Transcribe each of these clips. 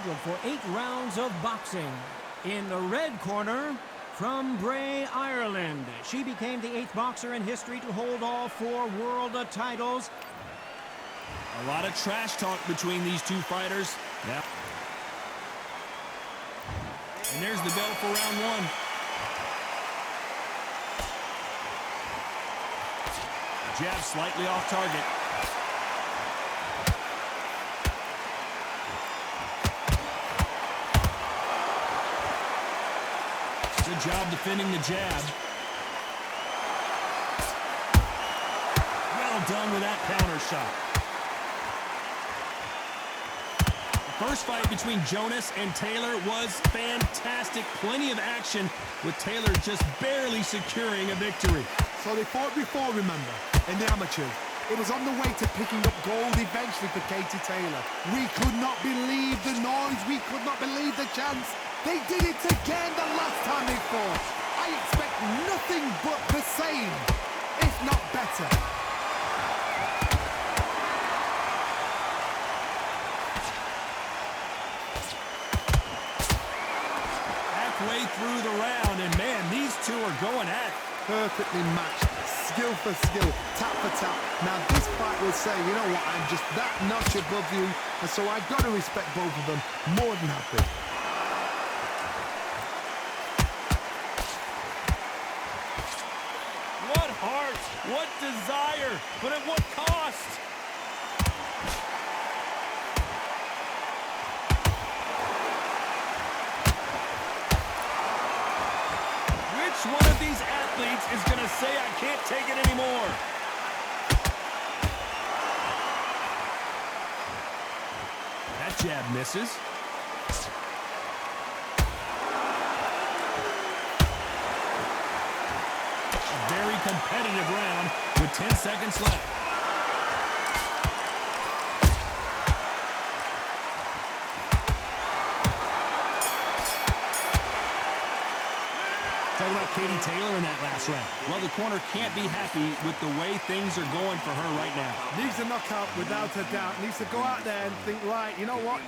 scheduled for 8 rounds of boxing. In the red corner, from Bray, Ireland, she became the 8th boxer in history to hold all 4 world titles. A lot of trash talk between these two fighters. Yeah. And there's the bell for round 1. Jab slightly off target. Good job defending the jab. Well done with that counter shot. The first fight between Jonas and Taylor was fantastic. Plenty of action with Taylor just barely securing a victory. So they fought before, remember, in the amateurs. It was on the way to picking up gold eventually for Katie Taylor. We could not believe the noise. We could not believe the chance. They did it again the last time they fought. I expect nothing but the same, if not better. Halfway through the round, and man, these two are going at it. Perfectly matched, skill for skill, tap for tap. Now this fight will say, you know what, I'm just that notch above you, and so I've got to respect both of them more than happy. What heart, what desire, but at what cost? Which one of these athletes is going to say, I can't take it anymore? That jab misses. A very competitive round with 10 seconds left. Talking about Katie Taylor in that last round. Well, the corner can't be happy with the way things are going for her right now. Needs a knockout without a doubt. Needs to go out there and think, right, you know what?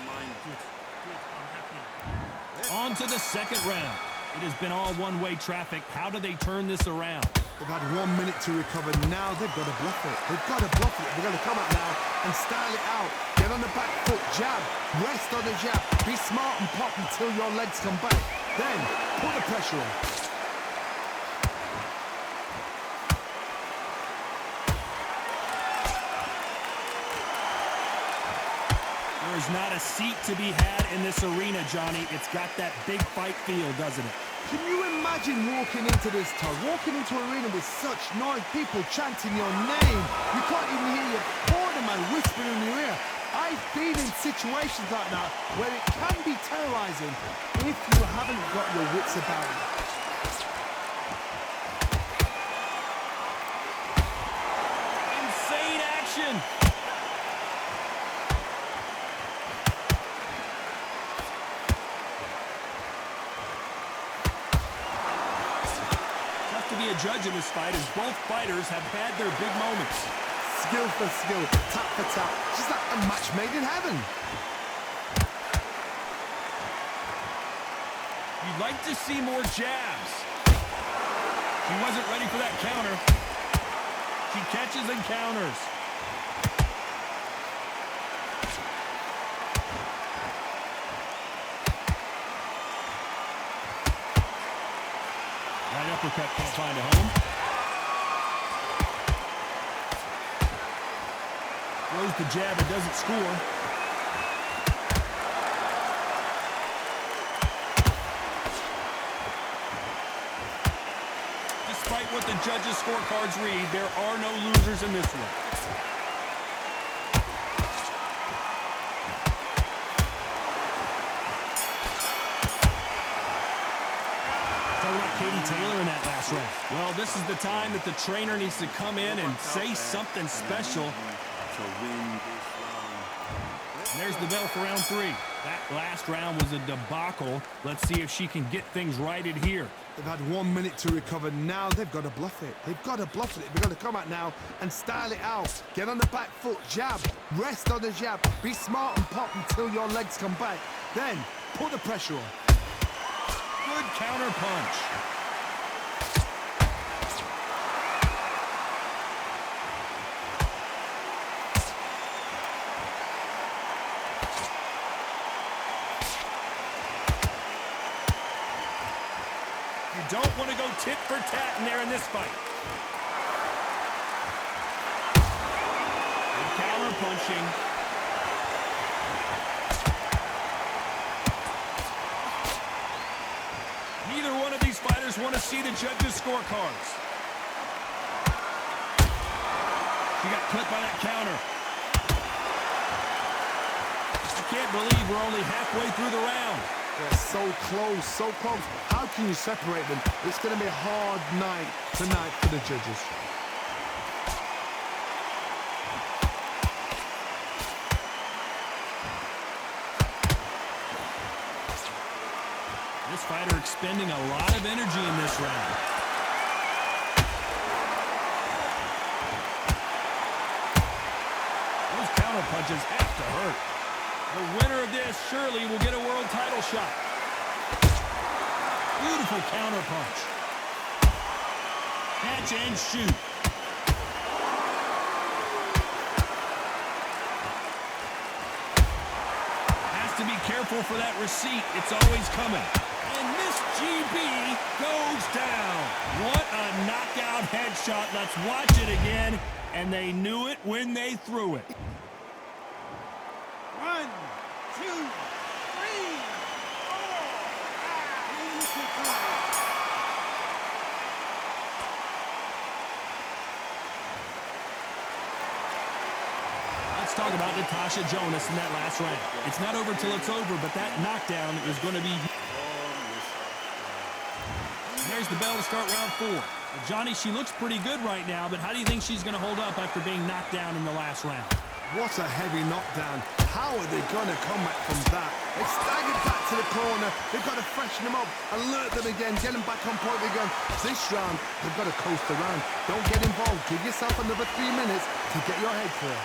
On to the second round. It has been all one-way traffic. How do they turn this around? They've had 1 minute to recover. Now they've got to bluff it. They've got to bluff it. They're going to come out now and style it out. Get on the back foot, jab, rest on the jab. Be smart and pop until your legs come back. Then put the pressure on. There's not a seat to be had in this arena, Johnny. It's got that big fight feel, doesn't it? Can you imagine walking into this town, walking into an arena with such noise, people chanting your name? You can't even hear your cornerman whispering in your ear. I've been in situations like that where it can be terrorizing if you haven't got your wits about you. Insane action! To be a judge in this fight as both fighters have had their big moments. Skill for skill, tap for tap, just like a match made in heaven. You'd like to see more jabs. She wasn't ready for that counter. She catches and counters. Right uppercut can't find a home. Throws the jab and doesn't score. Despite what the judges' scorecards read, there are no losers in this one. Katie Taylor in that last round. Well, this is the time that the trainer needs to come in and say something special. There's the bell for round 3. That last round was a debacle. Let's see if she can get things righted here. They've had 1 minute to recover. Now they've got to bluff it. They've got to bluff it. They've got to come out now and style it out. Get on the back foot, jab, rest on the jab. Be smart and pop until your legs come back. Then, put the pressure on. Good counter punch. You don't want to go tit for tat in there in this fight. Good counter punching. Neither one of these fighters want to see the judges' scorecards. She got clipped by that counter. I can't believe we're only halfway through the round. They're so close, so close. How can you separate them? It's going to be a hard night tonight for the judges. This fighter expending a lot of energy in this round. Those counter punches have to hurt. The winner of this surely will get a world title shot. Beautiful counter punch. Catch and shoot. Has to be careful for that receipt. It's always coming. And Miss GB goes down. What a knockout headshot. Let's watch it again. And they knew it when they threw it. 1, 2, 3, 4. Let's talk about Natasha Jonas in that last round. It's not over till it's over, but that knockdown is going to be... There's the bell to start round 4. Well, Johnny, she looks pretty good right now, but how do you think she's going to hold up after being knocked down in the last round? What a heavy knockdown. How are they going to come back from that? They staggered back to the corner. They've got to freshen them up, alert them again, get them back on point again. This round, they've got to coast around. Don't get involved. Give yourself another 3 minutes to get your head clear.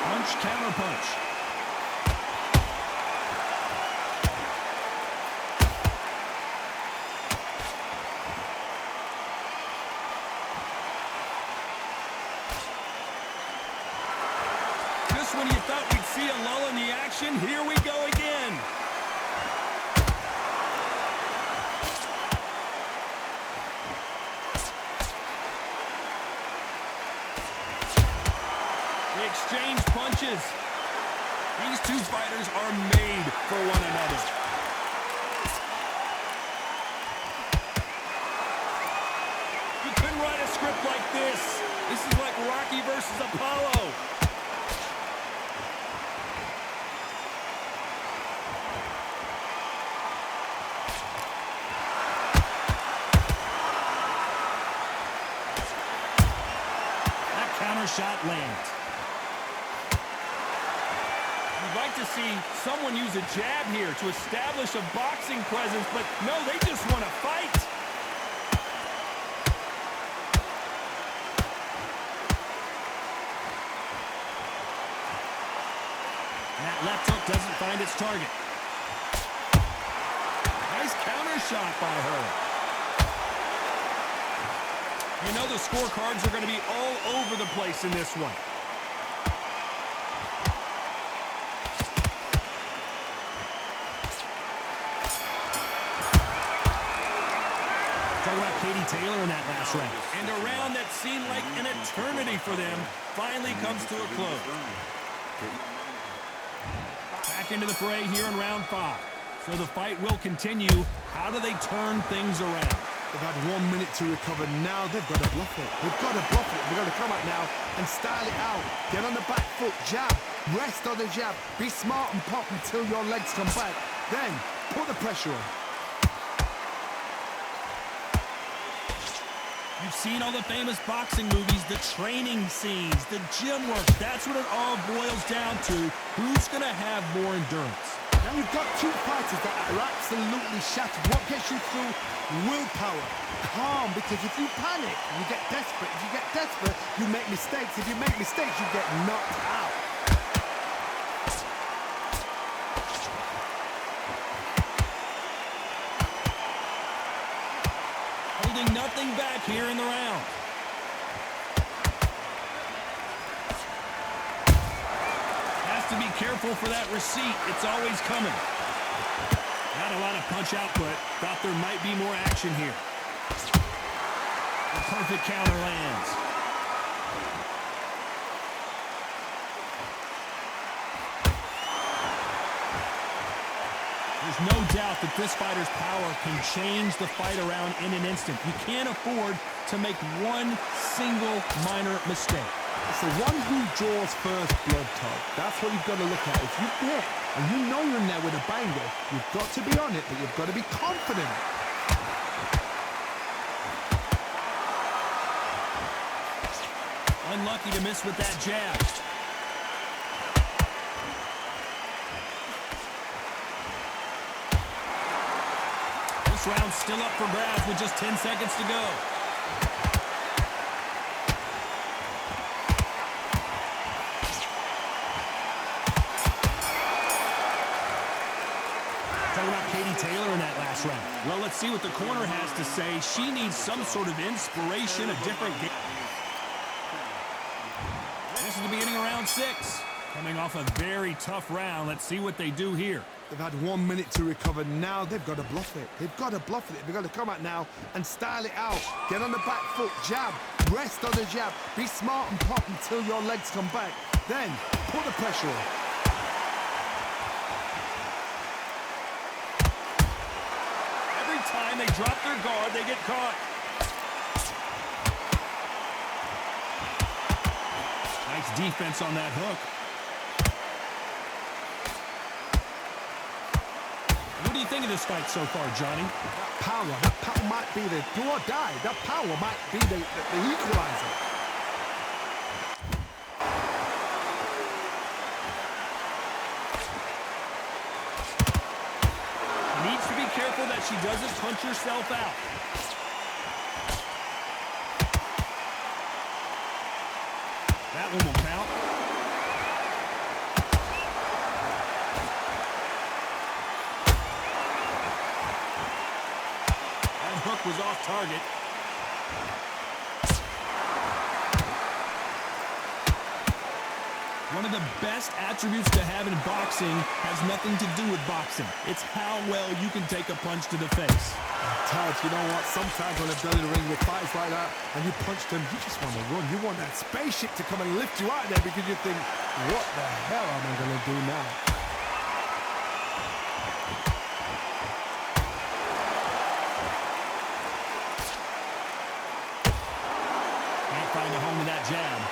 Punch, counter punch. Just when you thought we'd see a lull in the action, here we go again. They exchange punches. These two fighters are made for one another. You couldn't write a script like this. This is like Rocky versus Apollo. That counter shot lands. You'd like to see someone use a jab here to establish a boxing presence, but no, they just want to fight. And that left hook doesn't find its target. Nice counter shot by her. You know the scorecards are going to be all over the place in this one. Talk about Katie Taylor in that last round. And a round that seemed like an eternity for them finally comes to a close. Back into the fray here in round 5. So the fight will continue. How do they turn things around? They've had 1 minute to recover. Now they've got to bluff it. They've got to bluff it. They've got to come out now and style it out. Get on the back foot, jab, rest on the jab. Be smart and pop until your legs come back. Then put the pressure on. You've seen all the famous boxing movies, the training scenes, the gym work. That's what it all boils down to. Who's going to have more endurance? Now you've got two fighters that are absolutely shattered. What gets you through? Willpower. Calm, because if you panic, you get desperate. If you get desperate, you make mistakes. If you make mistakes, you get knocked out. nothing back here in the round. Has to be careful for that receipt. It's always coming. Not a lot of punch output. Thought there might be more action here. A perfect counter lands. There's no doubt that this fighter's power can change the fight around in an instant. You can't afford to make one single minor mistake. It's the one who draws first blood, Todd. That's what you've got to look at. If you hit and you know you're in there with a banger, you've got to be on it, but you've got to be confident. Unlucky to miss with that jab. This round's still up for grabs with just 10 seconds to go. Talking about Katie Taylor in that last round. Well, let's see what the corner has to say. She needs some sort of inspiration, a different game. This is the beginning of round 6. Coming off a very tough round. Let's see what they do here. They've had 1 minute to recover. Now they've got to bluff it. They've got to bluff it. They've got to come out now and style it out. Get on the back foot, jab, rest on the jab. Be smart and pop until your legs come back. Then put the pressure on. Every time they drop their guard, they get caught. Nice defense on that hook. What do you think of this fight so far, Johnny? That power might be the do or die. That power might be the equalizer. Needs to be careful that she doesn't punch herself out. That one will count. Hook was off target. One of the best attributes to have in boxing has nothing to do with boxing. It's how well you can take a punch to the face. Todd, you know what? Sometimes when they're building a ring with fights like that and you punch them, you just want to run. You want that spaceship to come and lift you out of there because you think, what the hell am I going to do now? Find a home with that jab.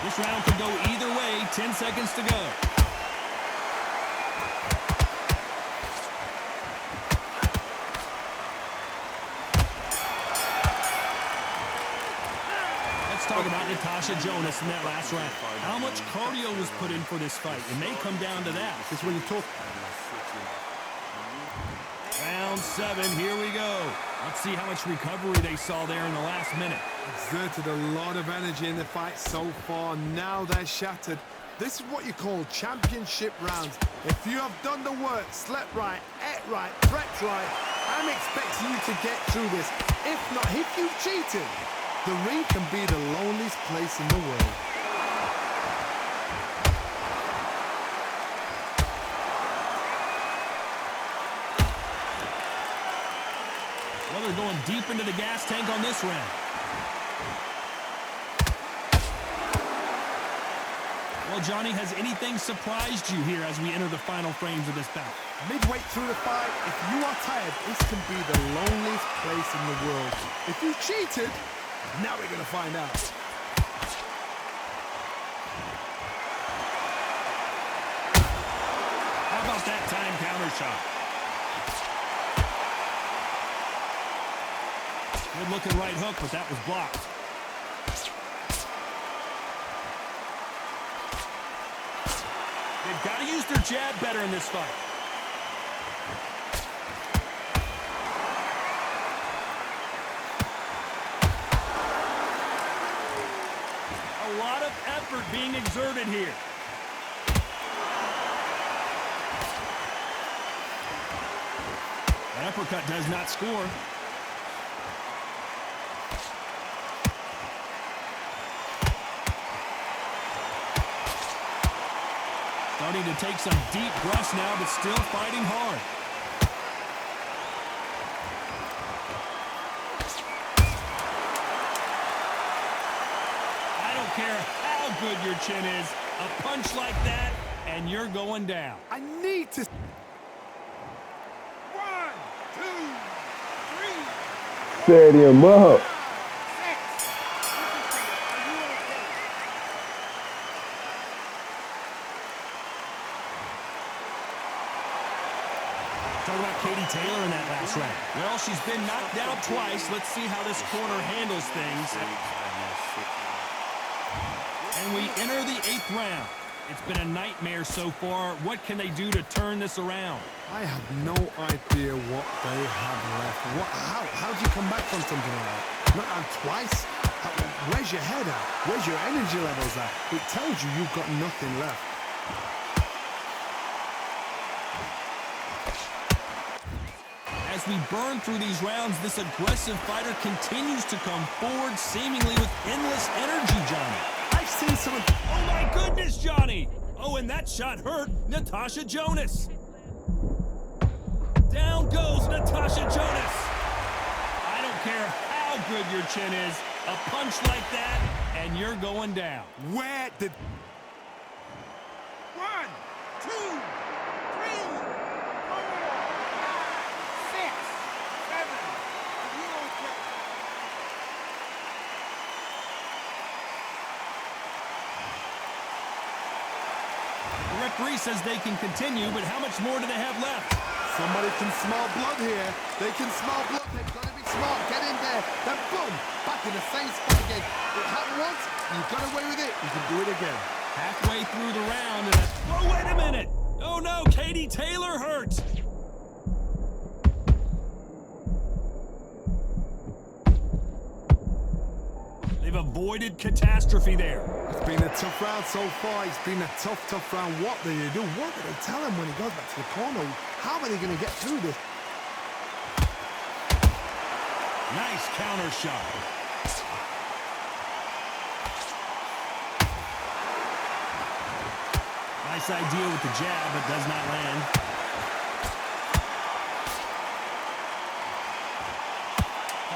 This round could go either way. 10 seconds to go. Let's talk about Natasha Jonas in that last round. How much cardio was put in for this fight? It may come down to that. It's when you talk. Round 7, here we go. Let's see how much recovery they saw there in the last minute. Exerted a lot of energy in the fight so far. Now they're shattered. This is what you call championship rounds. If you have done the work, slept right, ate right, prepped right, I'm expecting you to get through this. If not, if you've cheated, the ring can be the loneliest place in the world. Well, they're going deep into the gas tank on this round. Well, Johnny, has anything surprised you here as we enter the final frames of this bout? Midway through the fight, if you are tired, this can be the loneliest place in the world. If you cheated, now we're going to find out. How about that time counter shot? Good-looking right hook, but that was blocked. They've got to use their jab better in this fight. A lot of effort being exerted here. An uppercut does not score. Starting to take some deep breaths now, but still fighting hard. I don't care how good your chin is. A punch like that, and you're going down. I need to... 1, 2, 3. Set him up. Talk about Katie Taylor in that last round. Well, she's been knocked down twice. Let's see how this corner handles things. And we enter the 8th round. It's been a nightmare so far. What can they do to turn this around? I have no idea what they have left. How do you come back from something like that? Not down twice? Where's your head at? Where's your energy levels at? It tells you you've got nothing left. As we burn through these rounds, this aggressive fighter continues to come forward, seemingly with endless energy, Johnny. I've seen some of... Oh, my goodness, Johnny! Oh, and that shot hurt Natasha Jonas. Down goes Natasha Jonas. I don't care how good your chin is. A punch like that, and you're going down. Where did... 1, 2, 3, 4, 5, 6, 7. Are you okay? The referee says they can continue, but how much more do they have left? Somebody can smell blood here. They can smell blood. They've got to be smart. Get in there. Then boom, back in the same spot again. It happened once. You got away with it. You can do it again. Halfway through the round, and oh, wait a minute! Oh no, Katie Taylor hurt! They've avoided catastrophe there. It's been a tough round so far. It's been a tough round. What do you do? What do they tell him when he goes back to the corner? How are they going to get through this? Nice counter shot. Nice idea with the jab, but does not land.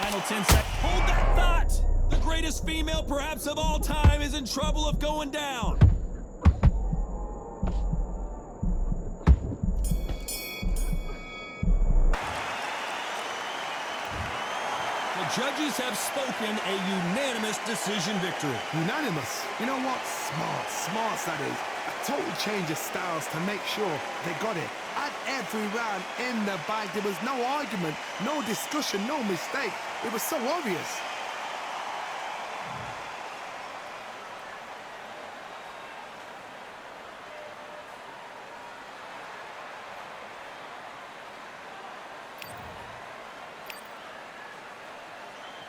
Final 10 seconds. Hold that thought! The greatest female perhaps of all time is in trouble of going down. The judges have spoken, a unanimous decision victory. Unanimous. You know what? Smart that is. A total change of styles to make sure they got it. At every round in the bag, there was no argument, no discussion, no mistake. It was so obvious.